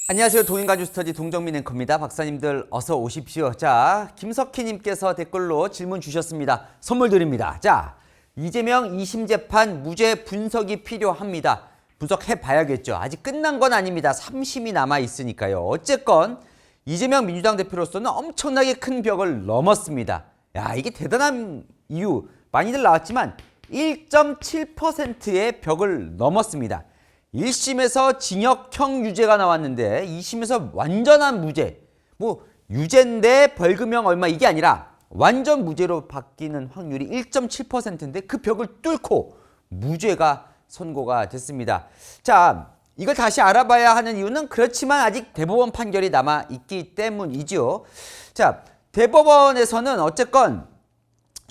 안녕하세요. 동인가족스터디 동정민 앵커입니다. 박사님들 어서 오십시오. 자, 김석희님께서 댓글로 질문 주셨습니다. 선물 드립니다. 자, 이재명 2심 재판 무죄 분석이 필요합니다. 분석해 봐야겠죠. 아직 끝난 건 아닙니다. 3심이 남아 있으니까요. 어쨌건 이재명 민주당 대표로서는 엄청나게 큰 벽을 넘었습니다. 야, 이게 대단한 이유 많이들 나왔지만 1.7%의 벽을 넘었습니다. 1심에서 징역형 유죄가 나왔는데 2심에서 완전한 무죄, 뭐 유죄인데 벌금형 얼마 이게 아니라 완전 무죄로 바뀌는 확률이 1.7%인데 그 벽을 뚫고 무죄가 선고가 됐습니다. 자, 이걸 다시 알아봐야 하는 이유는 그렇지만 아직 대법원 판결이 남아 있기 때문이죠. 자, 대법원에서는 어쨌건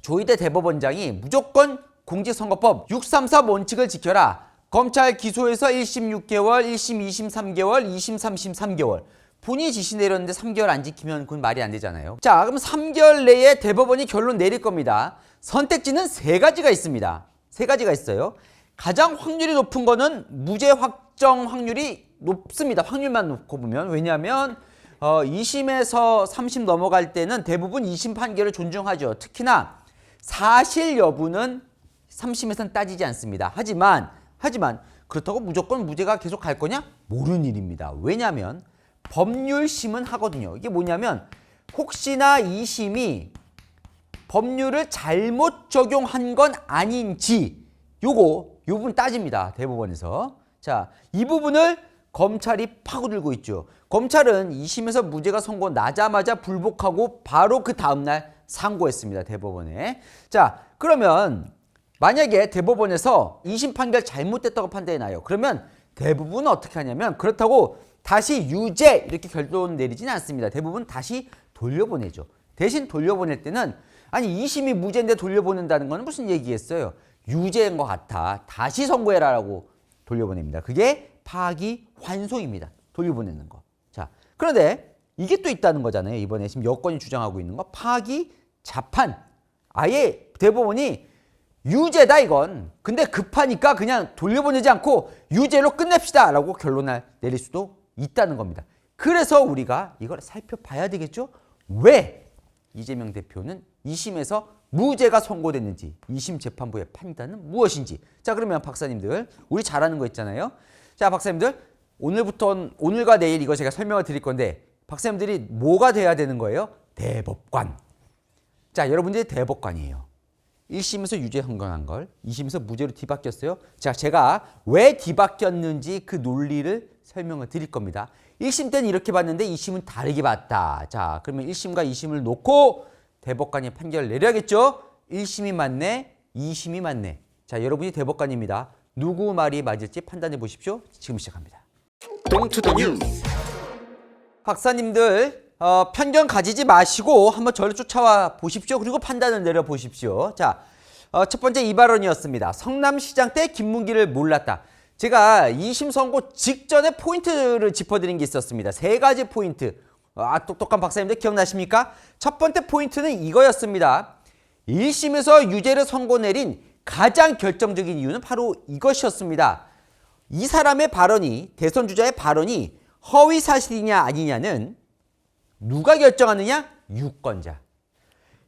조희대 대법원장이 무조건 공직선거법 633 원칙을 지켜라. 검찰 기소에서 1심 6개월, 1심 2심 3개월, 2심 3심 3개월. 본인이 지시 내렸는데 3개월 안 지키면 그건 말이 안 되잖아요. 자, 그럼 3개월 내에 대법원이 결론 내릴 겁니다. 선택지는 3가지가 있습니다. 3가지가 있어요. 가장 확률이 높은 거는 무죄 확정 확률이 높습니다. 확률만 놓고 보면. 왜냐하면 2심에서 3심 넘어갈 때는 대부분 2심 판결을 존중하죠. 특히나 사실 여부는 3심에서는 따지지 않습니다. 하지만 그렇다고 무조건 무죄가 계속 갈 거냐? 모르는 일입니다. 왜냐하면 법률심은 하거든요. 이게 뭐냐면 혹시나 2심이 법률을 잘못 적용한 건 아닌지 요 부분 따집니다. 대법원에서. 자, 이 부분을 검찰이 파고들고 있죠. 검찰은 2심에서 무죄가 선고 나자마자 불복하고 바로 그 다음날 상고했습니다. 대법원에. 자, 그러면 만약에 대법원에서 2심 판결 잘못됐다고 판단이 나요. 그러면 대부분은 어떻게 하냐면 그렇다고 다시 유죄 이렇게 결론 내리지는 않습니다. 대부분 다시 돌려보내죠. 대신 돌려보낼 때는 아니 2심이 무죄인데 돌려보낸다는 건 무슨 얘기겠어요? 유죄인 것 같아. 다시 선고해라라고 돌려보냅니다. 그게 파기환송입니다. 돌려보내는 거. 자, 그런데 이게 또 있다는 거잖아요. 이번에 지금 여권이 주장하고 있는 거. 파기자판. 아예 대법원이 유죄다 이건. 근데 급하니까 그냥 돌려보내지 않고 유죄로 끝냅시다 라고 결론을 내릴 수도 있다는 겁니다. 그래서 우리가 이걸 살펴봐야 되겠죠. 왜 이재명 대표는 2심에서 무죄가 선고됐는지 2심 재판부의 판단은 무엇인지. 자, 그러면 박사님들 우리 잘하는 거 있잖아요. 자, 박사님들 오늘과 내일 이거 제가 설명을 드릴 건데 박사님들이 뭐가 돼야 되는 거예요? 대법관. 자, 여러분들이 대법관이에요. 1심에서 유죄 선고한 걸 2심에서 무죄로 뒤바뀌었어요. 자, 제가 왜 뒤바뀌었는지 그 논리를 설명을 드릴 겁니다. 1심 때는 이렇게 봤는데 2심은 다르게 봤다. 자, 그러면 1심과 2심을 놓고 대법관이 판결을 내려야겠죠. 1심이 맞네, 2심이 맞네. 자, 여러분이 대법관입니다. 누구 말이 맞을지 판단해 보십시오. 지금 시작합니다. 똥투더 뉴스. 박사님들 편견 가지지 마시고 한번 저를 쫓아와 보십시오. 그리고 판단을 내려보십시오. 자, 첫 번째 이 발언이었습니다. 성남시장 때 김문기를 몰랐다. 제가 2심 선고 직전에 포인트를 짚어드린 게 있었습니다. 3가지 포인트. 똑똑한 박사님들 기억나십니까? 첫 번째 포인트는 이거였습니다. 1심에서 유죄를 선고 내린 가장 결정적인 이유는 바로 이것이었습니다. 이 사람의 발언이, 대선 주자의 발언이 허위 사실이냐 아니냐는 누가 결정하느냐? 유권자.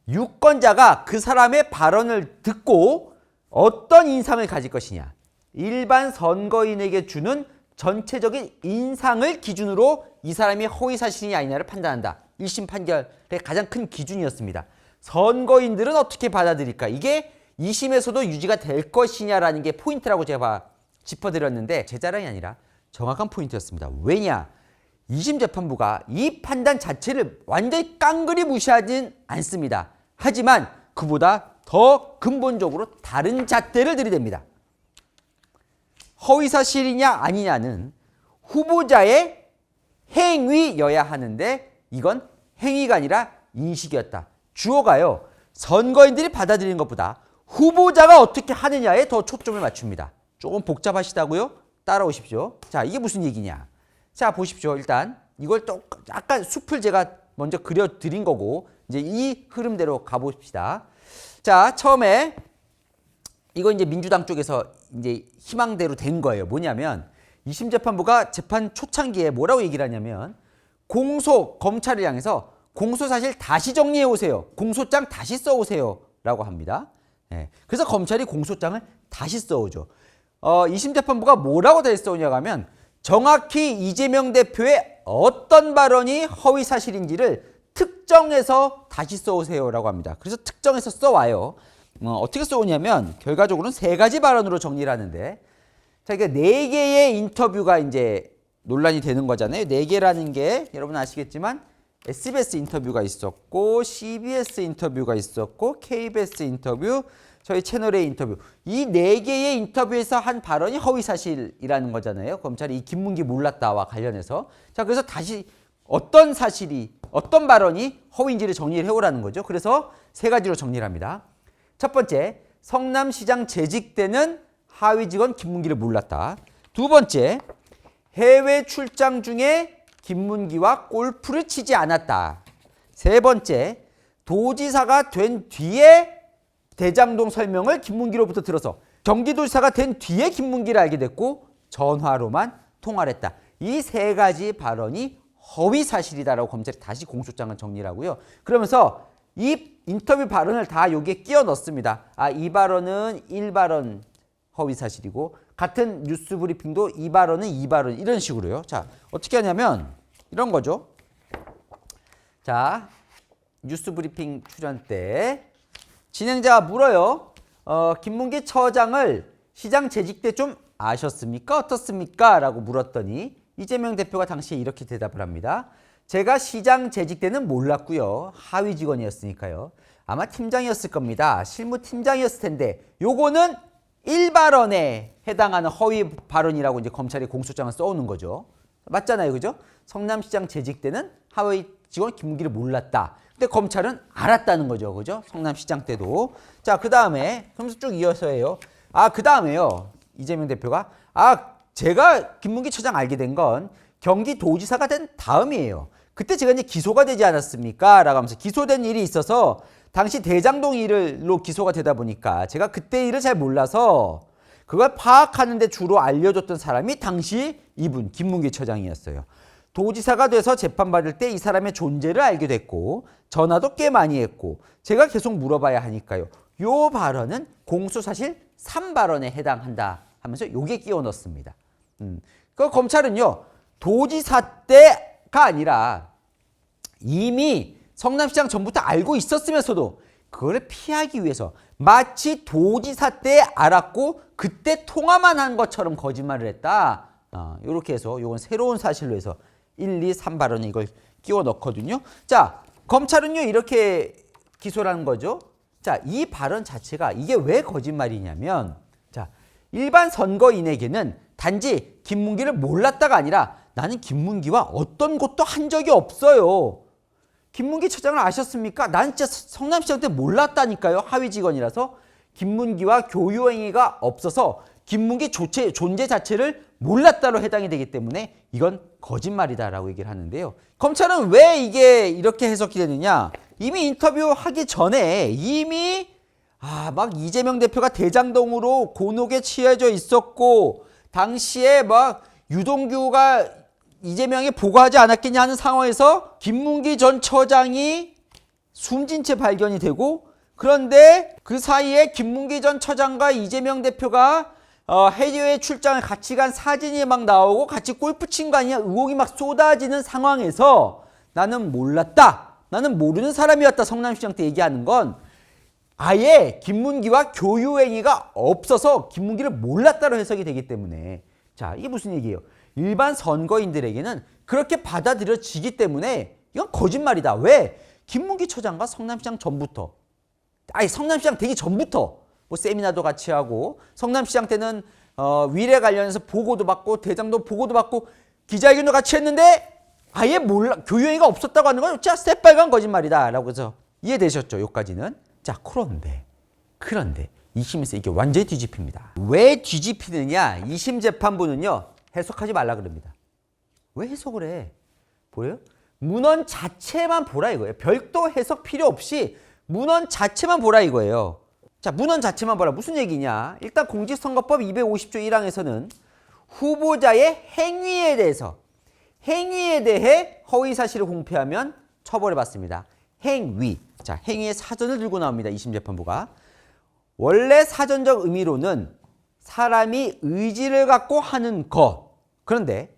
유권자가 그 사람의 발언을 듣고 어떤 인상을 가질 것이냐. 일반 선거인에게 주는 전체적인 인상을 기준으로 이 사람이 허위 사실이냐 아니냐를 판단한다. 1심 판결의 가장 큰 기준이었습니다. 선거인들은 어떻게 받아들일까? 이게 2심에서도 유지가 될 것이냐라는 게 포인트라고 제가 짚어드렸는데 제 자랑이 아니라 정확한 포인트였습니다. 왜냐? 2심 재판부가 이 판단 자체를 완전히 깡그리 무시하진 않습니다. 하지만 그보다 더 근본적으로 다른 잣대를 들이댑니다. 허위사실이냐 아니냐는 후보자의 행위여야 하는데 이건 행위가 아니라 인식이었다. 주어가요. 선거인들이 받아들이는 것보다 후보자가 어떻게 하느냐에 더 초점을 맞춥니다. 조금 복잡하시다고요? 따라오십시오. 자, 이게 무슨 얘기냐. 자, 보십시오. 일단 이걸 또 약간 숲을 제가 먼저 그려드린 거고 이제 이 흐름대로 가봅시다. 자, 처음에 이거 이제 민주당 쪽에서 이제 희망대로 된 거예요. 뭐냐면 2심 재판부가 재판 초창기에 뭐라고 얘기를 하냐면 검찰을 향해서 공소 사실 다시 정리해 오세요. 공소장 다시 써 오세요. 라고 합니다. 예. 그래서 검찰이 공소장을 다시 써오죠. 2심 재판부가 뭐라고 다시 써오냐고 하면 정확히 이재명 대표의 어떤 발언이 허위 사실인지를 특정해서 다시 써오세요라고 합니다. 그래서 특정해서 써와요. 어떻게 써오냐면 결과적으로는 3가지 발언으로 정리를 하는데, 자, 이게 4개의 인터뷰가 이제 논란이 되는 거잖아요. 4개라는 게 여러분 아시겠지만 SBS 인터뷰가 있었고, CBS 인터뷰가 있었고, KBS 인터뷰, 저희 채널의 인터뷰. 이 4개의 인터뷰에서 한 발언이 허위 사실이라는 거잖아요. 검찰이 이 김문기 몰랐다와 관련해서. 자, 그래서 다시 어떤 발언이 허위인지를 정리를 해오라는 거죠. 그래서 3가지로 정리를 합니다. 첫 번째, 성남시장 재직 때는 하위 직원 김문기를 몰랐다. 두 번째, 해외 출장 중에 김문기와 골프를 치지 않았다. 세 번째, 도지사가 된 뒤에 대장동 설명을 김문기로부터 들어서 경기도지사가 된 뒤에 김문기를 알게 됐고 전화로만 통화를 했다. 이 3가지 발언이 허위 사실이다라고 검찰이 다시 공소장을 정리를 하고요. 그러면서 이 인터뷰 발언을 다 여기에 끼워 넣습니다. 이 발언은 1발언 허위 사실이고 같은 뉴스 브리핑도 이 발언은 2발언 이런 식으로요. 자, 어떻게 하냐면 이런 거죠. 자, 뉴스 브리핑 출연 때 진행자가 물어요. 김문기 처장을 시장 재직 때 좀 아셨습니까? 어떻습니까? 라고 물었더니 이재명 대표가 당시에 이렇게 대답을 합니다. 제가 시장 재직 때는 몰랐고요. 하위 직원이었으니까요. 아마 팀장이었을 겁니다. 실무팀장이었을 텐데 요거는 1발언에 해당하는 허위 발언이라고 이제 검찰이 공소장을 써오는 거죠. 맞잖아요. 그죠? 성남시장 재직 때는 하위 직원 김문기를 몰랐다. 근데 검찰은 알았다는 거죠. 그죠? 성남시장 때도. 자, 그 다음에, 그러면서 쭉 이어서 해요. 그 다음에요. 이재명 대표가, 제가 김문기 처장 알게 된 건 경기도지사가 된 다음이에요. 그때 제가 이제 기소가 되지 않았습니까? 라고 하면서 기소된 일이 있어서 당시 대장동 일로 기소가 되다 보니까 제가 그때 일을 잘 몰라서 그걸 파악하는데 주로 알려줬던 사람이 당시 이분, 김문기 처장이었어요. 도지사가 돼서 재판받을 때 이 사람의 존재를 알게 됐고 전화도 꽤 많이 했고 제가 계속 물어봐야 하니까요. 요 발언은 공소사실 3발언에 해당한다 하면서 요게 끼워 넣습니다. 그 검찰은요. 도지사 때가 아니라 이미 성남시장 전부터 알고 있었으면서도 그걸 피하기 위해서 마치 도지사 때 알았고 그때 통화만 한 것처럼 거짓말을 했다. 이렇게 해서 요건 새로운 사실로 해서 1, 2, 3발언에 이걸 끼워 넣거든요. 자, 검찰은요 이렇게 기소를 하는 거죠. 자, 이 발언 자체가 이게 왜 거짓말이냐면, 자, 일반 선거인에게는 단지 김문기를 몰랐다가 아니라 나는 김문기와 어떤 것도 한 적이 없어요. 김문기 처장을 아셨습니까? 난 진짜 성남시장 때 몰랐다니까요. 하위 직원이라서. 김문기와 교류행위가 없어서 김문기 존재 자체를 몰랐다로 해당이 되기 때문에 이건 거짓말이다라고 얘기를 하는데요. 검찰은 왜 이게 이렇게 해석이 되느냐? 이미 인터뷰하기 전에 이미 막 이재명 대표가 대장동으로 곤혹에 처해져 있었고 당시에 막 유동규가 이재명이 보고하지 않았겠냐 하는 상황에서 김문기 전 처장이 숨진 채 발견이 되고, 그런데 그 사이에 김문기 전 처장과 이재명 대표가 해외 출장을 같이 간 사진이 막 나오고 같이 골프 친 거 아니냐 의혹이 막 쏟아지는 상황에서 나는 몰랐다. 나는 모르는 사람이었다. 성남시장 때 얘기하는 건 아예 김문기와 교류행위가 없어서 김문기를 몰랐다로 해석이 되기 때문에, 자, 이게 무슨 얘기예요? 일반 선거인들에게는 그렇게 받아들여지기 때문에 이건 거짓말이다. 왜? 김문기 처장과 성남시장 전부터, 성남시장 되기 전부터 뭐 세미나도 같이 하고 성남시장 때는 위례 관련해서 보고도 받고 대장동 보고도 받고 기자회견도 같이 했는데 아예 몰라, 교류행위가 없었다고 하는 건 진짜 새빨간 거짓말이다 라고 해서 이해되셨죠? 여기까지는. 자, 그런데 2심에서 이게 완전히 뒤집힙니다. 왜 뒤집히느냐? 2심 재판부는요 해석하지 말라 그럽니다. 왜 해석을 해? 보여요? 문헌 자체만 보라 이거예요. 별도 해석 필요 없이 문헌 자체만 보라 이거예요. 자, 문헌 자체만 보라. 무슨 얘기냐? 일단 공직선거법 250조 1항에서는 후보자의 행위에 대해 허위 사실을 공표하면 처벌을 받습니다. 행위. 자, 행위의 사전을 들고 나옵니다. 2심 재판부가. 원래 사전적 의미로는 사람이 의지를 갖고 하는 것. 그런데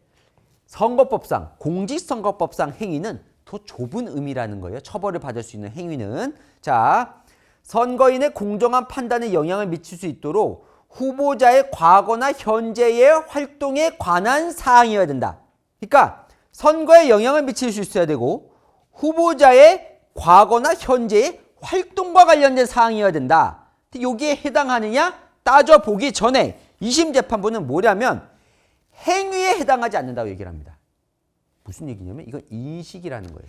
선거법상, 공직선거법상 행위는 더 좁은 의미라는 거예요. 처벌을 받을 수 있는 행위는. 자, 선거인의 공정한 판단에 영향을 미칠 수 있도록 후보자의 과거나 현재의 활동에 관한 사항이어야 된다. 그러니까 선거에 영향을 미칠 수 있어야 되고 후보자의 과거나 현재의 활동과 관련된 사항이어야 된다. 여기에 해당하느냐 따져보기 전에 2심 재판부는 뭐냐면 행위에 해당하지 않는다고 얘기를 합니다. 무슨 얘기냐면 이건 인식이라는 거예요.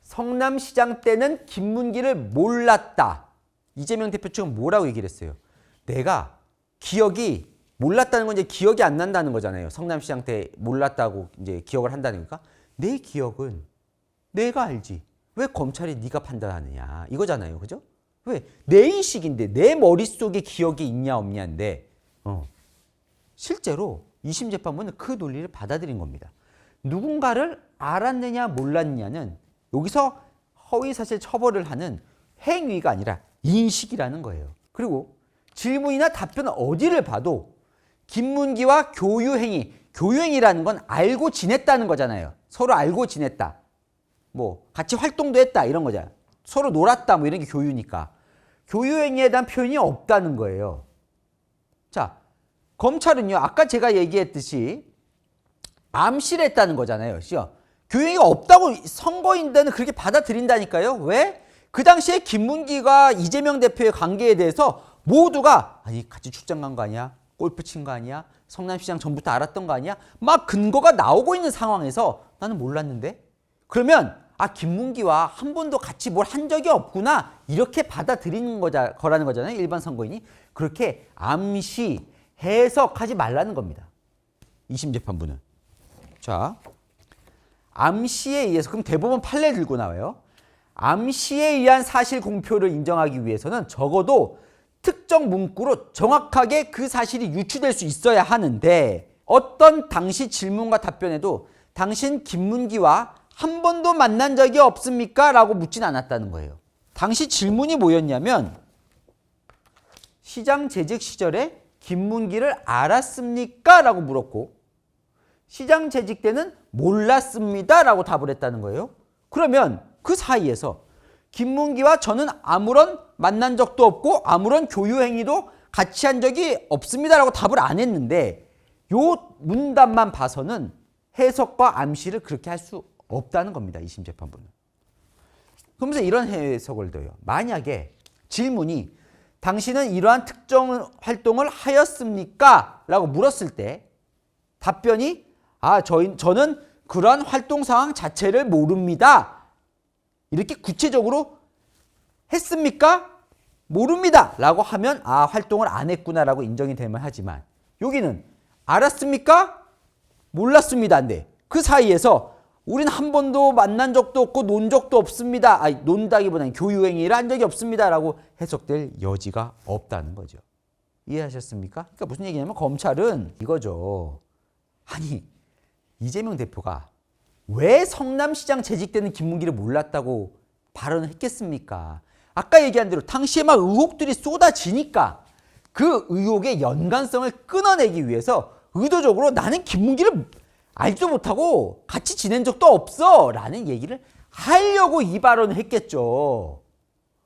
성남시장 때는 김문기를 몰랐다. 이재명 대표 측은 뭐라고 얘기를 했어요? 내가 기억이 몰랐다는 건 이제 기억이 안 난다는 거잖아요. 성남시장 때 몰랐다고 이제 기억을 한다는 거니까 내 기억은 내가 알지. 왜 검찰이 네가 판단하느냐 이거잖아요. 그죠? 왜? 내 인식인데 내 머릿속에 기억이 있냐 없냐인데 실제로 2심 재판부는 그 논리를 받아들인 겁니다. 누군가를 알았느냐 몰랐느냐는 여기서 허위사실 처벌을 하는 행위가 아니라 인식이라는 거예요. 그리고 질문이나 답변 어디를 봐도 김문기와 교유행위, 교유행위라는 건 알고 지냈다는 거잖아요. 서로 알고 지냈다. 뭐 같이 활동도 했다 이런 거잖아요. 서로 놀았다 뭐 이런 게 교유니까. 교유행위에 대한 표현이 없다는 거예요. 자, 검찰은요. 아까 제가 얘기했듯이 암시를 했다는 거잖아요. 교유행위가 없다고 선거인단은 그렇게 받아들인다니까요. 왜? 그 당시에 김문기가 이재명 대표의 관계에 대해서 모두가 아니 같이 출장 간 거 아니야? 골프 친 거 아니야? 성남시장 전부터 알았던 거 아니야? 막 근거가 나오고 있는 상황에서 나는 몰랐는데? 그러면 김문기와 한 번도 같이 뭘 한 적이 없구나 이렇게 받아들이는 거라는 거잖아요. 일반 선거인이. 그렇게 암시, 해석하지 말라는 겁니다. 2심 재판부는. 자, 암시에 의해서 그럼 대법원 판례 들고 나와요. 암시에 의한 사실 공표를 인정하기 위해서는 적어도 특정 문구로 정확하게 그 사실이 유추될 수 있어야 하는데 어떤 당시 질문과 답변에도 당신 김문기와 한 번도 만난 적이 없습니까? 라고 묻진 않았다는 거예요. 당시 질문이 뭐였냐면 시장 재직 시절에 김문기를 알았습니까? 라고 물었고 시장 재직 때는 몰랐습니다. 라고 답을 했다는 거예요. 그러면 그 사이에서 김문기와 저는 아무런 만난 적도 없고 아무런 교유 행위도 같이 한 적이 없습니다. 라고 답을 안 했는데 요 문답만 봐서는 해석과 암시를 그렇게 할 수 없다는 겁니다. 2심 재판부는. 그러면서 이런 해석을 둬요. 만약에 질문이 당신은 이러한 특정 활동을 하였습니까? 라고 물었을 때 답변이 저는 그러한 활동 상황 자체를 모릅니다. 이렇게 구체적으로 했습니까? 모릅니다. 라고 하면 활동을 안 했구나 라고 인정이 되면 하지만 여기는 알았습니까? 몰랐습니다인데 그 사이에서 우린 한 번도 만난 적도 없고 논 적도 없습니다. 논다기보다는 교유행위를 한 적이 없습니다. 라고 해석될 여지가 없다는 거죠. 이해하셨습니까? 그러니까 무슨 얘기냐면 검찰은 이거죠. 아니 이재명 대표가 왜 성남시장 재직 때는 김문기를 몰랐다고 발언을 했겠습니까? 아까 얘기한 대로 당시에 막 의혹들이 쏟아지니까 그 의혹의 연관성을 끊어내기 위해서 의도적으로 나는 김문기를 알지도 못하고 같이 지낸 적도 없어 라는 얘기를 하려고 이 발언을 했겠죠.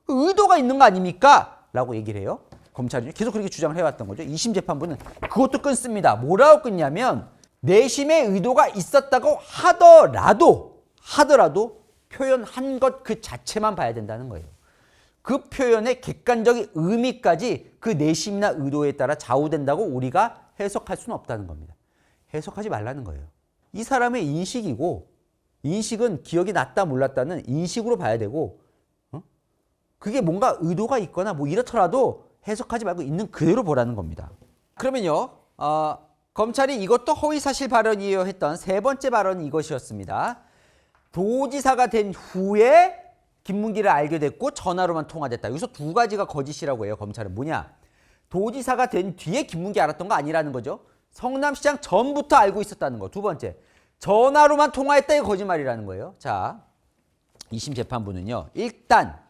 의도가 있는 거 아닙니까? 라고 얘기를 해요. 검찰이 계속 그렇게 주장을 해왔던 거죠. 2심 재판부는 그것도 끊습니다. 뭐라고 끊냐면 내심의 의도가 있었다고 하더라도 표현한 것 그 자체만 봐야 된다는 거예요. 그 표현의 객관적인 의미까지 그 내심이나 의도에 따라 좌우된다고 우리가 해석할 수는 없다는 겁니다. 해석하지 말라는 거예요. 이 사람의 인식이고 인식은 기억이 났다 몰랐다는 인식으로 봐야 되고 그게 뭔가 의도가 있거나 뭐 이렇더라도 해석하지 말고 있는 그대로 보라는 겁니다. 그러면요. 검찰이 이것도 허위사실 발언이에요 했던 세 번째 발언이 이것이었습니다. 도지사가 된 후에 김문기를 알게 됐고 전화로만 통화됐다. 여기서 두 가지가 거짓이라고 해요. 검찰은 뭐냐. 도지사가 된 뒤에 김문기 알았던 거 아니라는 거죠. 성남시장 전부터 알고 있었다는 거. 두 번째, 전화로만 통화했다. 이거 거짓말이라는 거예요. 자, 2심 재판부는요. 일단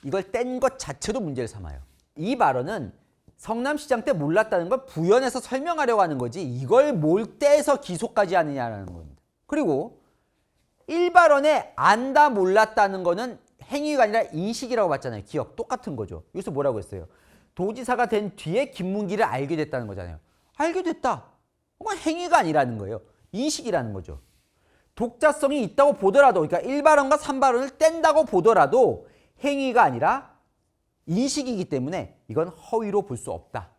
이걸 뗀 것 자체도 문제를 삼아요. 이 발언은 성남시장 때 몰랐다는 걸 부연해서 설명하려고 하는 거지 이걸 뭘 떼서 기소까지 하느냐라는 겁니다. 그리고 1발언에 안다 몰랐다는 거는 행위가 아니라 인식이라고 봤잖아요. 기억 똑같은 거죠. 여기서 뭐라고 했어요? 도지사가 된 뒤에 김문기를 알게 됐다는 거잖아요. 알게 됐다. 그건 행위가 아니라는 거예요. 인식이라는 거죠. 독자성이 있다고 보더라도 그러니까 1발언과 3발언을 뗀다고 보더라도 행위가 아니라 인식이기 때문에 이건 허위로 볼 수 없다.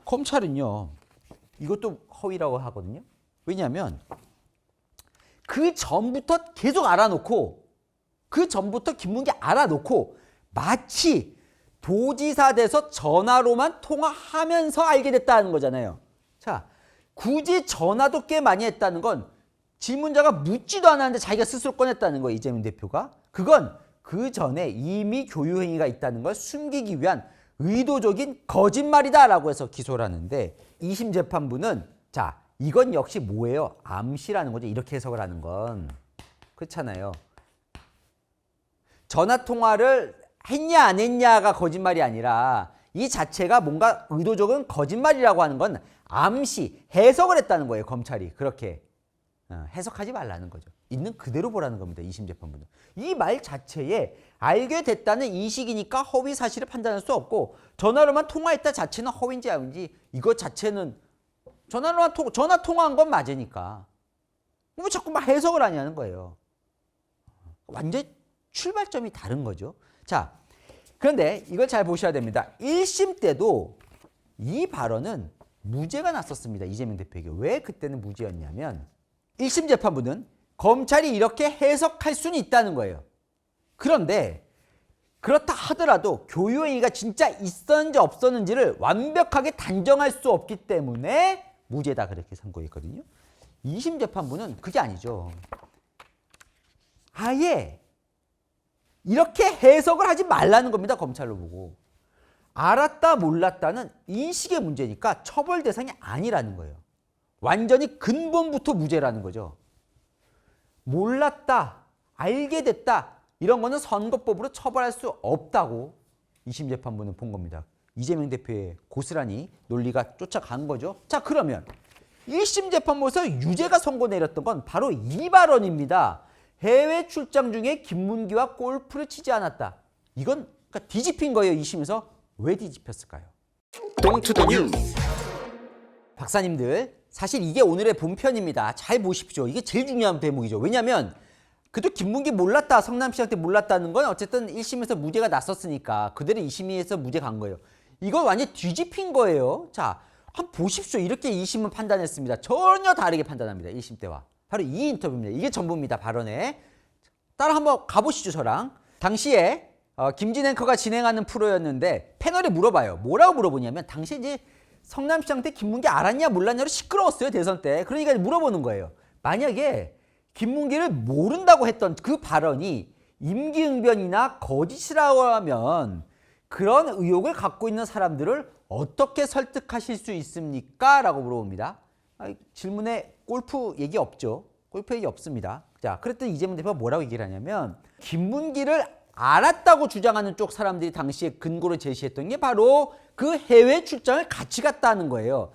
검찰은요. 이것도 허위라고 하거든요. 왜냐하면 그 전부터 계속 알아놓고 그 전부터 김문기 알아놓고 마치 도지사 돼서 전화로만 통화하면서 알게 됐다는 거잖아요. 자, 굳이 전화도 꽤 많이 했다는 건 질문자가 묻지도 않았는데 자기가 스스로 꺼냈다는 거예요. 이재명 대표가. 그건 그 전에 이미 교유행위가 있다는 걸 숨기기 위한 의도적인 거짓말이다라고 해서 기소를 하는데 2심 재판부는 자, 이건 역시 뭐예요? 암시라는 거죠. 이렇게 해석을 하는 건. 그렇잖아요. 전화통화를 했냐 안 했냐가 거짓말이 아니라 이 자체가 뭔가 의도적인 거짓말이라고 하는 건 암시, 해석을 했다는 거예요. 검찰이. 그렇게 해석하지 말라는 거죠. 있는 그대로 보라는 겁니다. 2심 재판부는. 이 말 자체에 알게 됐다는 인식이니까 허위 사실을 판단할 수 없고 전화로만 통화했다 자체는 허위인지 아닌지 이것 자체는 전화 통화한 건 맞으니까 왜 자꾸 막 해석을 하냐는 거예요. 완전 출발점이 다른 거죠. 자, 그런데 이걸 잘 보셔야 됩니다. 1심 때도 이 발언은 무죄가 났었습니다. 이재명 대표에게. 왜 그때는 무죄였냐면 1심 재판부는 검찰이 이렇게 해석할 수는 있다는 거예요. 그런데 그렇다 하더라도 교유행위가 진짜 있었는지 없었는지를 완벽하게 단정할 수 없기 때문에 무죄다 그렇게 선고했거든요. 2심 재판부는 그게 아니죠. 아예 이렇게 해석을 하지 말라는 겁니다. 검찰로 보고. 알았다 몰랐다는 인식의 문제니까 처벌 대상이 아니라는 거예요. 완전히 근본부터 무죄라는 거죠. 몰랐다, 알게 됐다 이런 거는 선거법으로 처벌할 수 없다고 2심 재판부는 본 겁니다. 이재명 대표의 고스란히 논리가 쫓아간 거죠. 자, 그러면 1심 재판부에서 유죄가 선고 내렸던 건 바로 이 발언입니다. 해외 출장 중에 김문기와 골프를 치지 않았다. 이건 그러니까 뒤집힌 거예요. 2심에서. 왜 뒤집혔을까요? 동투더 뉴스. 박사님들, 사실 이게 오늘의 본편입니다. 잘 보십시오. 이게 제일 중요한 대목이죠. 왜냐하면 그래도 김문기 몰랐다, 성남시장 때 몰랐다는 건 어쨌든 1심에서 무죄가 났었으니까 그대로 2심에서 무죄 간 거예요. 이걸 완전히 뒤집힌 거예요. 자, 한번 보십시오. 이렇게 2심은 판단했습니다. 전혀 다르게 판단합니다. 1심 때와. 바로 이 인터뷰입니다. 이게 전부입니다. 발언에. 따라 한번 가보시죠. 저랑. 당시에 김진 앵커가 진행하는 프로였는데 패널에 물어봐요. 뭐라고 물어보냐면 당시에 이제 성남시장 때 김문기 알았냐 몰랐냐로 시끄러웠어요. 대선 때. 그러니까 물어보는 거예요. 만약에 김문기를 모른다고 했던 그 발언이 임기응변이나 거짓이라고 하면 그런 의혹을 갖고 있는 사람들을 어떻게 설득하실 수 있습니까? 라고 물어봅니다. 질문에 골프 얘기 없죠. 골프 얘기 없습니다. 자, 그랬더니 이재명 대표가 뭐라고 얘기를 하냐면 김문기를 알았다고 주장하는 쪽 사람들이 당시에 근거로 제시했던 게 바로 그 해외 출장을 같이 갔다는 거예요.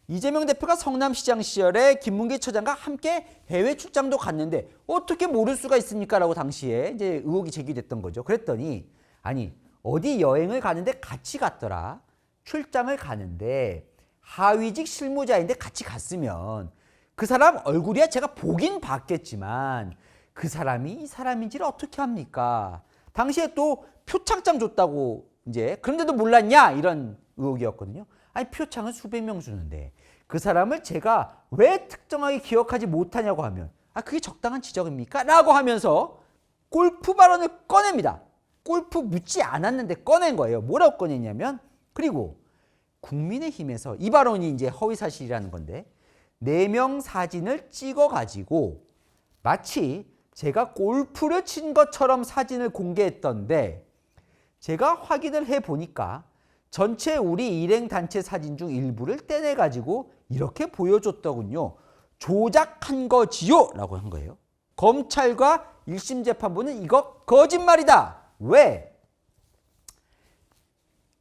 이재명 대표가 성남시장 시절에 김문기 처장과 함께 해외 출장도 갔는데 어떻게 모를 수가 있습니까? 라고 당시에 이제 의혹이 제기됐던 거죠. 그랬더니 아니 어디 여행을 가는데 같이 갔더라. 출장을 가는데 하위직 실무자인데 같이 갔으면 그 사람 얼굴이야 제가 보긴 봤겠지만 그 사람이 이 사람인지를 어떻게 합니까? 당시에 또 표창장 줬다고 이제 그런데도 몰랐냐 이런 의혹이었거든요. 아니 표창을 수백 명 주는데 그 사람을 제가 왜 특정하게 기억하지 못하냐고 하면 그게 적당한 지적입니까? 라고 하면서 골프 발언을 꺼냅니다. 골프 묻지 않았는데 꺼낸 거예요. 뭐라고 꺼냈냐면 그리고 국민의힘에서 이 발언이 이제 허위사실이라는 건데 4명 사진을 찍어가지고 마치 제가 골프를 친 것처럼 사진을 공개했던데 제가 확인을 해보니까 전체 우리 일행 단체 사진 중 일부를 떼내 가지고 이렇게 보여줬더군요. 조작한 거지요 라고 한 거예요. 검찰과 1심 재판부는 이거 거짓말이다. 왜?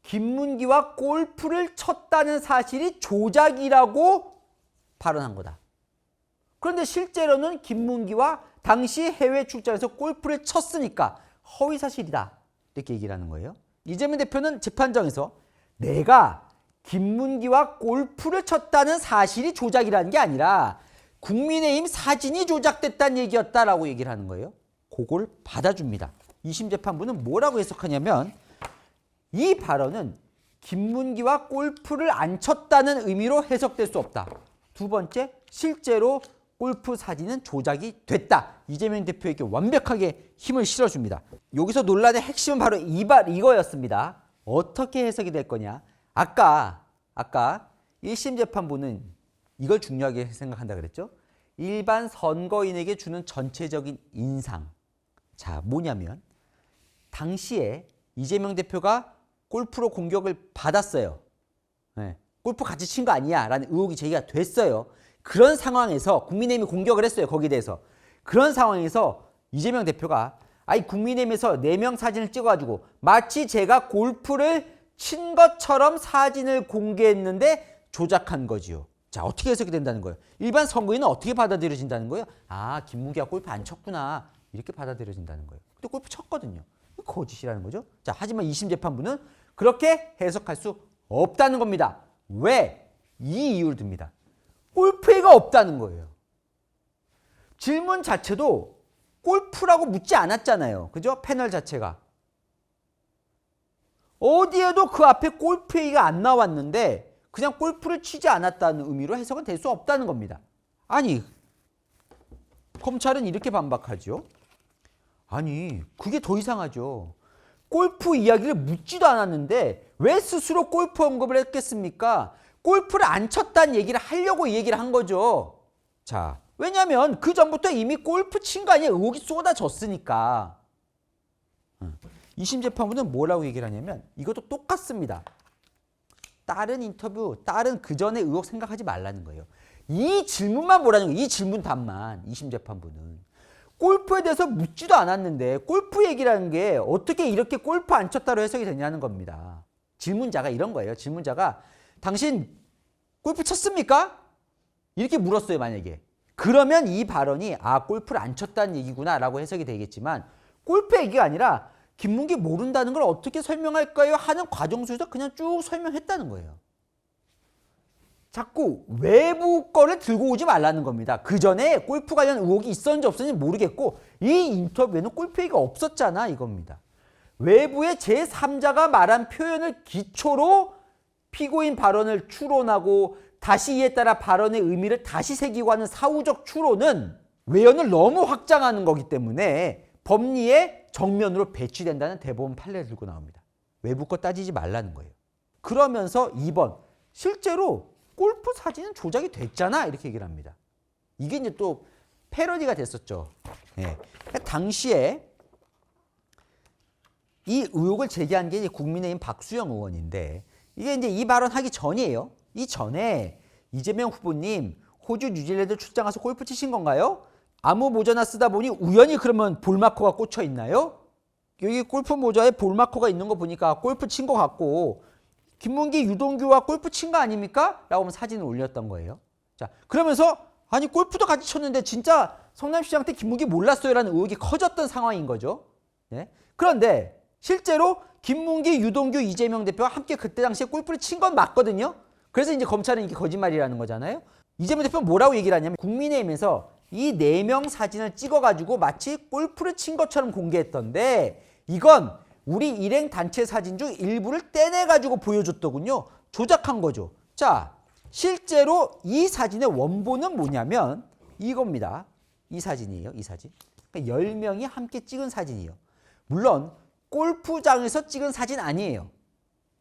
김문기와 골프를 쳤다는 사실이 조작이라고 발언한 거다. 그런데 실제로는 김문기와 당시 해외 출장에서 골프를 쳤으니까 허위사실이다. 이렇게 얘기를 하는 거예요. 이재명 대표는 재판장에서 내가 김문기와 골프를 쳤다는 사실이 조작이라는 게 아니라 국민의힘 사진이 조작됐다는 얘기였다라고 얘기를 하는 거예요. 그걸 받아줍니다. 2심 재판부는 뭐라고 해석하냐면 이 발언은 김문기와 골프를 안 쳤다는 의미로 해석될 수 없다. 두 번째, 실제로 골프 사진은 조작이 됐다. 이재명 대표에게 완벽하게 힘을 실어줍니다. 여기서 논란의 핵심은 바로 이거였습니다. 어떻게 해석이 될 거냐. 아까 1심 재판부는 이걸 중요하게 생각한다 그랬죠. 일반 선거인에게 주는 전체적인 인상. 자, 뭐냐면 당시에 이재명 대표가 골프로 공격을 받았어요. 네. 골프 같이 친 거 아니야 라는 의혹이 제기가 됐어요. 그런 상황에서 국민의힘이 공격을 했어요. 거기에 대해서. 그런 상황에서 이재명 대표가 국민의힘에서 4명 사진을 찍어가지고 마치 제가 골프를 친 것처럼 사진을 공개했는데 조작한 거지요. 자, 어떻게 해석이 된다는 거예요? 일반 선거인은 어떻게 받아들여진다는 거예요? 아, 김문기가 골프 안 쳤구나. 이렇게 받아들여진다는 거예요. 근데 골프 쳤거든요. 거짓이라는 거죠. 자, 하지만 2심 재판부는 그렇게 해석할 수 없다는 겁니다. 왜? 이 이유를 듭니다. 골프회가 없다는 거예요. 질문 자체도 골프라고 묻지 않았잖아요. 그죠? 패널 자체가. 어디에도 그 앞에 골프회의가 안 나왔는데 그냥 골프를 치지 않았다는 의미로 해석은 될 수 없다는 겁니다. 아니, 검찰은 이렇게 반박하죠. 아니, 그게 더 이상하죠. 골프 이야기를 묻지도 않았는데 왜 스스로 골프 언급을 했겠습니까? 골프를 안 쳤다는 얘기를 하려고 이 얘기를 한 거죠. 자, 왜냐하면 그 전부터 이미 골프 친 거 아니에요. 의혹이 쏟아졌으니까. 2심 재판부는 뭐라고 얘기를 하냐면 이것도 똑같습니다. 다른 인터뷰, 다른 그 전에 의혹 생각하지 말라는 거예요. 이 질문만 보라는 거예요. 이 질문 답만 2심 재판부는. 골프에 대해서 묻지도 않았는데 골프 얘기라는 게 어떻게 이렇게 골프 안 쳤다로 해석이 되냐는 겁니다. 질문자가 이런 거예요. 질문자가 당신 골프 쳤습니까? 이렇게 물었어요. 만약에. 그러면 이 발언이 골프를 안 쳤다는 얘기구나 라고 해석이 되겠지만 골프 얘기가 아니라 김문기 모른다는 걸 어떻게 설명할까요? 하는 과정 속에서 그냥 쭉 설명했다는 거예요. 자꾸 외부 거를 들고 오지 말라는 겁니다. 그 전에 골프 관련 의혹이 있었는지 없었는지 모르겠고 이 인터뷰에는 골프 얘기가 없었잖아 이겁니다. 외부의 제3자가 말한 표현을 기초로 피고인 발언을 추론하고 다시 이에 따라 발언의 의미를 다시 새기고 하는 사후적 추론은 외연을 너무 확장하는 거기 때문에 법리의 정면으로 배치된다는 대법원 판례를 들고 나옵니다. 외부 거 따지지 말라는 거예요. 그러면서 2번, 실제로 골프 사진은 조작이 됐잖아 이렇게 얘기를 합니다. 이게 이제 또 패러디가 됐었죠. 네. 당시에 이 의혹을 제기한 게 이제 국민의힘 박수영 의원인데 이게 이제 이 발언하기 전이에요. 이 전에 이재명 후보님 호주 뉴질랜드 출장 가서 골프 치신 건가요? 아무 모자나 쓰다 보니 우연히 그러면 볼마커가 꽂혀 있나요? 여기 골프 모자에 볼마커가 있는 거 보니까 골프 친 거 같고 김문기, 유동규와 골프 친 거 아닙니까? 라고 하면 사진을 올렸던 거예요. 자, 그러면서 아니 골프도 같이 쳤는데 진짜 성남시장한테 김문기 몰랐어요 라는 의혹이 커졌던 상황인 거죠. 네? 그런데 실제로 김문기, 유동규, 이재명 대표가 함께 그때 당시에 골프를 친 건 맞거든요. 그래서 이제 검찰은 이게 거짓말이라는 거잖아요. 이재명 대표는 뭐라고 얘기를 하냐면 국민의힘에서 이 4명 사진을 찍어가지고 마치 골프를 친 것처럼 공개했던데 이건 우리 일행 단체 사진 중 일부를 떼내가지고 보여줬더군요. 조작한 거죠. 자, 실제로 이 사진의 원본은 뭐냐면 이겁니다. 이 사진이에요. 이 사진. 그러니까 10명이 함께 찍은 사진이에요. 물론 골프장에서 찍은 사진 아니에요.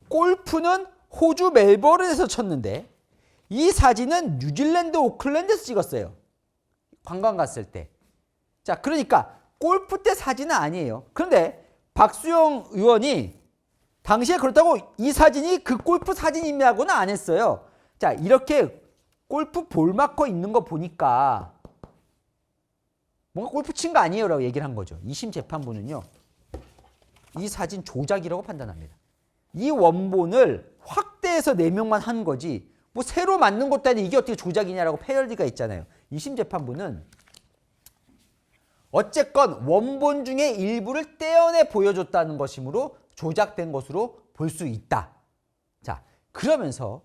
골프는 호주 멜버른에서 쳤는데 이 사진은 뉴질랜드 오클랜드에서 찍었어요. 관광 갔을 때. 자, 그러니까 골프 때 사진은 아니에요. 그런데 박수영 의원이 당시에 그렇다고 이 사진이 그 골프 사진이냐고는 안 했어요. 자, 이렇게 골프 볼 마커 있는 거 보니까 뭔가 골프 친 거 아니에요 라고 얘기를 한 거죠. 2심 재판부는요, 이 사진 조작이라고 판단합니다. 이 원본을 확대해서 4명만 한 거지 뭐 새로 만든 것도 아닌데 이게 어떻게 조작이냐라고 패널리가 있잖아요. 2심 재판부는 어쨌건 원본 중에 일부를 떼어내 보여줬다는 것이므로 조작된 것으로 볼 수 있다. 자, 그러면서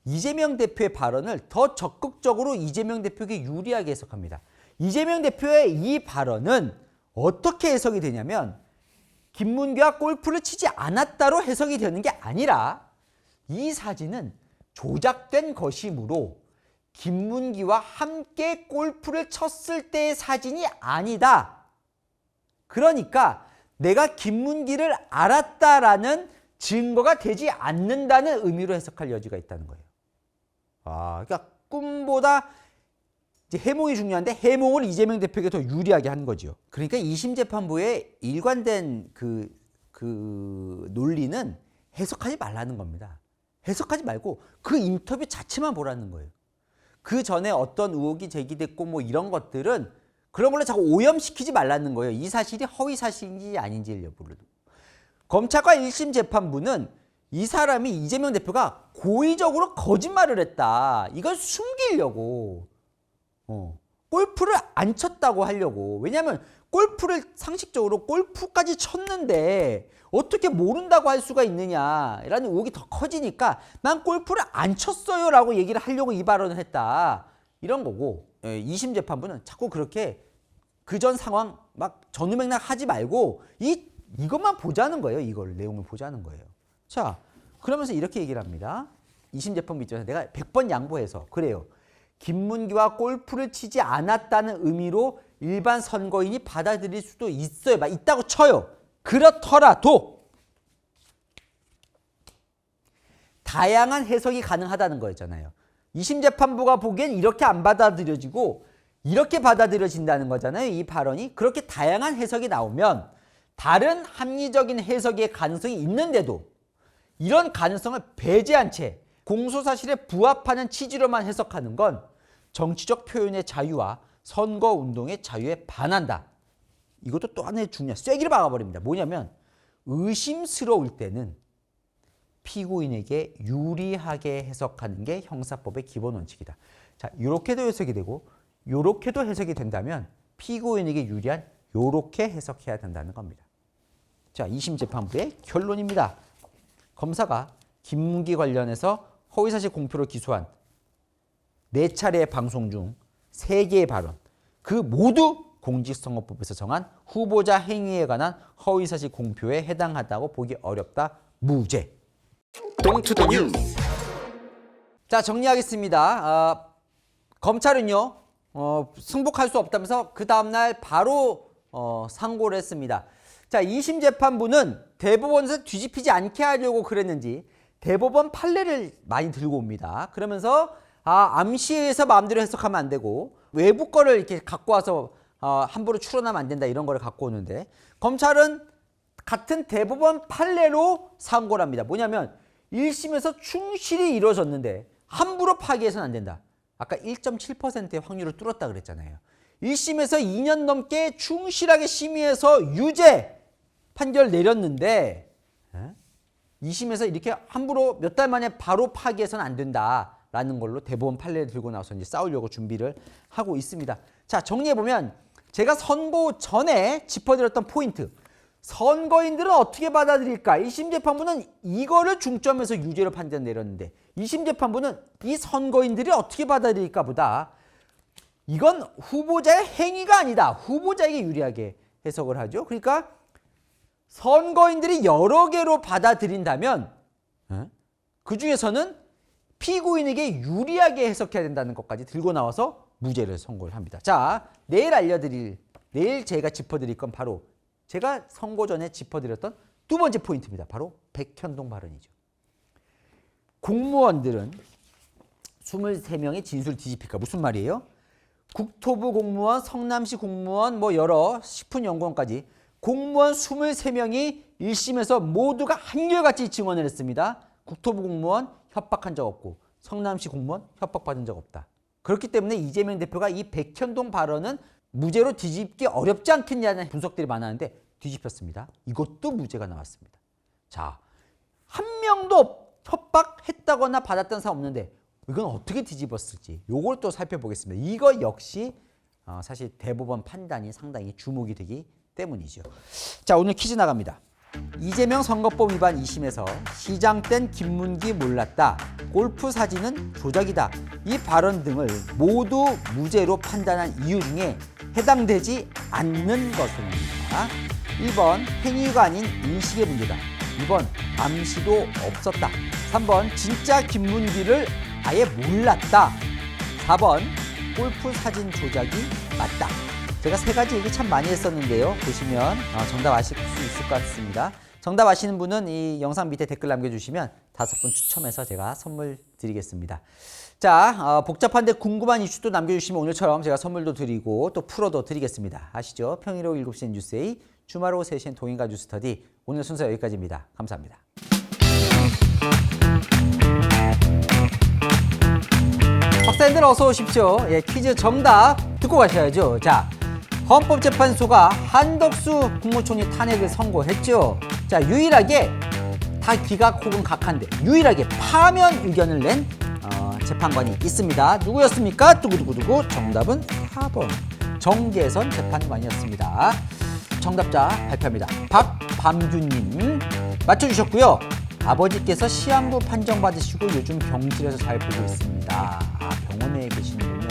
이재명 대표의 발언을 더 적극적으로 이재명 대표에게 유리하게 해석합니다. 이재명 대표의 이 발언은 어떻게 해석이 되냐면 김문기와 골프를 치지 않았다로 해석이 되는 게 아니라 이 사진은 조작된 것이므로 김문기와 함께 골프를 쳤을 때의 사진이 아니다. 그러니까 내가 김문기를 알았다라는 증거가 되지 않는다는 의미로 해석할 여지가 있다는 거예요. 그러니까 꿈보다 이제 해몽이 중요한데 해몽을 이재명 대표에게 더 유리하게 한 거죠. 그러니까 2심 재판부의 일관된 그 논리는 해석하지 말라는 겁니다. 해석하지 말고 그 인터뷰 자체만 보라는 거예요. 그 전에 어떤 의혹이 제기됐고 뭐 이런 것들은 그런 걸로 자꾸 오염시키지 말라는 거예요. 이 사실이 허위 사실인지 아닌지 여부를. 검찰과 1심 재판부는 이 사람이 이재명 대표가 고의적으로 거짓말을 했다. 이걸 숨기려고. 골프를 안 쳤다고 하려고. 왜냐하면 골프를 상식적으로 골프까지 쳤는데 어떻게 모른다고 할 수가 있느냐라는 의혹이 더 커지니까 난 골프를 안 쳤어요 라고 얘기를 하려고 이 발언을 했다. 이런 거고 2심 재판부는 자꾸 그렇게 그전 상황 막 전후맥락 하지 말고 이것만 보자는 거예요. 이걸 내용을 보자는 거예요. 자, 그러면서 이렇게 얘기를 합니다. 2심 재판부 입장에서 내가 100번 양보해서 그래요. 김문기와 골프를 치지 않았다는 의미로 일반 선거인이 받아들일 수도 있어요. 막 있다고 쳐요. 그렇더라도 다양한 해석이 가능하다는 거였잖아요. 2심 재판부가 보기엔 이렇게 안 받아들여지고 이렇게 받아들여진다는 거잖아요. 이 발언이. 그렇게 다양한 해석이 나오면 다른 합리적인 해석의 가능성이 있는데도 이런 가능성을 배제한 채 공소사실에 부합하는 취지로만 해석하는 건 정치적 표현의 자유와 선거운동의 자유에 반한다. 이것도 또 하나의 중요한 쐐기를 박아버립니다. 뭐냐면 의심스러울 때는 피고인에게 유리하게 해석하는 게 형사법의 기본 원칙이다. 자, 이렇게도 해석이 되고 이렇게도 해석이 된다면 피고인에게 유리한 이렇게 해석해야 된다는 겁니다. 자, 2심 재판부의 결론입니다. 검사가 김문기 관련해서 허위사실 공표로 기소한 4차례의 방송 중 3개의 발언, 그 모두 공직선거법에서 정한 후보자 행위에 관한 허위사실 공표에 해당하다고 보기 어렵다. 무죄. 동투더 뉴스. 자, 정리하겠습니다. 검찰은요 승복할 수 없다면서 그 다음날 바로 상고를 했습니다. 자, 2심 재판부는 대법원에서 뒤집히지 않게 하려고 그랬는지 대법원 판례를 많이 들고 옵니다. 그러면서 암시에서 마음대로 해석하면 안 되고 외부 거를 이렇게 갖고 와서 함부로 추론하면 안 된다, 이런 거를 갖고 오는데 검찰은 같은 대법원 판례로 상고를 합니다. 뭐냐면 1심에서 충실히 이루어졌는데 함부로 파기해서는 안 된다. 아까 1.7%의 확률을 뚫었다 그랬잖아요. 1심에서 2년 넘게 충실하게 심의해서 유죄 판결 내렸는데 2심에서 이렇게 함부로 몇 달 만에 바로 파기해서는 안 된다라는 걸로 대법원 판례를 들고 나와서 이제 싸우려고 준비를 하고 있습니다. 자, 정리해보면 제가 선고 전에 짚어드렸던 포인트, 선거인들은 어떻게 받아들일까? 1심 재판부는 이거를 중점에서 유죄로 판단 내렸는데 2심 재판부는 이 선거인들이 어떻게 받아들일까 보다 이건 후보자의 행위가 아니다. 후보자에게 유리하게 해석을 하죠. 그러니까 선거인들이 여러 개로 받아들인다면 그 중에서는 피고인에게 유리하게 해석해야 된다는 것까지 들고 나와서 무죄를 선고를 합니다. 자, 내일 제가 짚어드릴 건 바로 제가 선고 전에 짚어드렸던 두 번째 포인트입니다. 바로 백현동 발언이죠. 공무원들은 23명의 진술을 뒤집힐까? 무슨 말이에요? 국토부 공무원, 성남시 공무원, 뭐 여러 식품연구원까지 공무원 23명이 1심에서 모두가 한결같이 증언을 했습니다. 국토부 공무원 협박한 적 없고 성남시 공무원 협박받은 적 없다. 그렇기 때문에 이재명 대표가 이 백현동 발언은 무죄로 뒤집기 어렵지 않겠냐는 분석들이 많았는데 뒤집혔습니다. 이것도 무죄가 나왔습니다. 자, 한 명도 협박했다거나 받았던 사람 없는데 이건 어떻게 뒤집었을지 요걸 또 살펴보겠습니다. 이거 역시 사실 대법원 판단이 상당히 주목이 되기 때문이죠. 자, 오늘 퀴즈 나갑니다. 이재명 선거법 위반 2심에서 시장 땐 김문기 몰랐다, 골프 사진은 조작이다, 이 발언 등을 모두 무죄로 판단한 이유 중에 해당되지 않는 것입니다. 1번 행위가 아닌 인식의 문제다, 2번 암시도 없었다, 3번 진짜 김문기를 아예 몰랐다, 4번 골프 사진 조작이 맞다. 제가 세 가지 얘기 참 많이 했었는데요. 보시면 정답 아실 수 있을 것 같습니다. 정답 아시는 분은 이 영상 밑에 댓글 남겨주시면 5분 추첨해서 제가 선물 드리겠습니다. 자, 복잡한데 궁금한 이슈도 남겨주시면 오늘처럼 제가 선물도 드리고 또 풀어도 드리겠습니다. 아시죠? 평일 오후 7시엔 뉴스에이, 주말 오후 3시엔 동인가 뉴스터디. 오늘 순서 여기까지입니다. 감사합니다. 박사님들 어서 오십시오. 예, 퀴즈 정답 듣고 가셔야죠. 자, 헌법재판소가 한덕수 국무총리 탄핵을 선고했죠. 자, 유일하게 다 기각 혹은 각하인데 유일하게 파면 의견을 낸 재판관이 있습니다. 누구였습니까? 두구두구두구. 정답은 4번 정계선 재판관이었습니다. 정답자 발표합니다. 박밤규님 맞춰주셨고요. 아버지께서 시한부 판정받으시고 요즘 병실에서 잘 보고 있습니다. 병원에 계시는군요.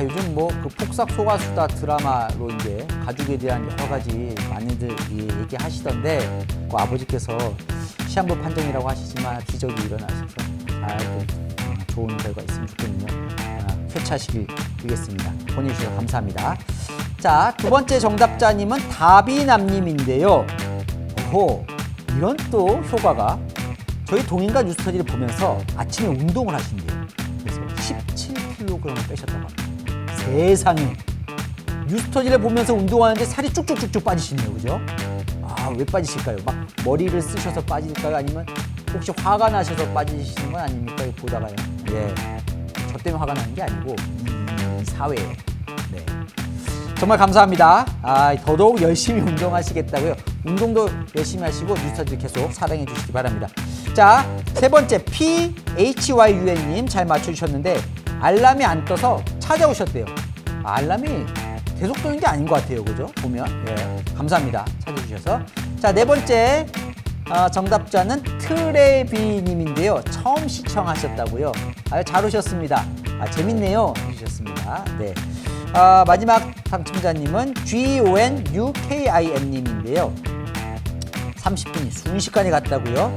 요즘 뭐 그 폭삭 소가수다 드라마로 이제 가족에 대한 여러 가지 많이들 얘기하시던데 그 아버지께서 시한부 판정이라고 하시지만 기적이 일어나셔서 잘 좋은 결과 있으면 좋겠네요. 쾌차시길 빌겠습니다. 보내주셔서 감사합니다. 자, 두 번째 정답자님은 다비남님인데요. 오호, 이런 또 효과가 저희 동인가 뉴스터디를 보면서 아침에 운동을 하신대요. 그래서 17kg을 빼셨다고 합니다. 세상에, 뉴스터디를 보면서 운동하는데 살이 쭉쭉쭉쭉 빠지시네요. 그죠? 왜 빠지실까요? 막 머리를 쓰셔서 빠질까요? 아니면 혹시 화가 나셔서 빠지시는 건 아닙니까? 이거 보다가요. 예, 저 때문에 화가 나는 게 아니고 이 사회에. 네. 정말 감사합니다. 더더욱 열심히 운동하시겠다고요. 운동도 열심히 하시고 뉴스터디 계속 사랑해 주시기 바랍니다. 자, 세 번째 PHYUN님 잘 맞춰주셨는데 알람이 안 떠서 찾아오셨대요. 알람이 계속 뜨는 게 아닌 것 같아요. 그죠? 보면. 예, 감사합니다. 찾아주셔서. 자, 네 번째 정답자는 트레비님인데요. 처음 시청하셨다고요. 잘 오셨습니다. 재밌네요. 해주셨습니다. 네. 마지막 당첨자님은 GONUKIM님인데요. 30분이 순식간에 갔다고요.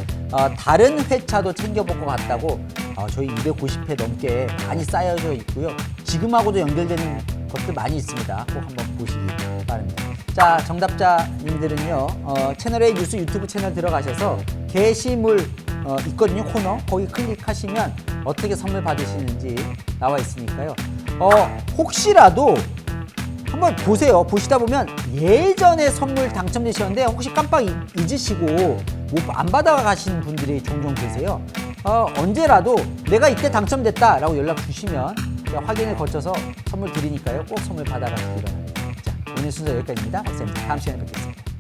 다른 회차도 챙겨볼 것 같다고 저희 250회 넘게 많이 쌓여져 있고요. 지금하고도 연결되는 것들 많이 있습니다. 꼭 한번 보시기 바랍니다. 자, 정답자님들은요. 채널A 뉴스 유튜브 채널 들어가셔서 게시물 있거든요. 코너. 거기 클릭하시면 어떻게 선물 받으시는지 나와 있으니까요. 혹시라도 한번 보세요. 보시다 보면 예전에 선물 당첨되셨는데 혹시 깜빡 잊으시고 안 받아가시는 분들이 종종 계세요. 언제라도 내가 이때 당첨됐다라고 연락 주시면 제가 확인을 거쳐서 선물 드리니까요. 꼭 선물 받아가시기 바랍니다. 자, 오늘 순서 여기까지입니다. 박사님, 다음 시간에 뵙겠습니다.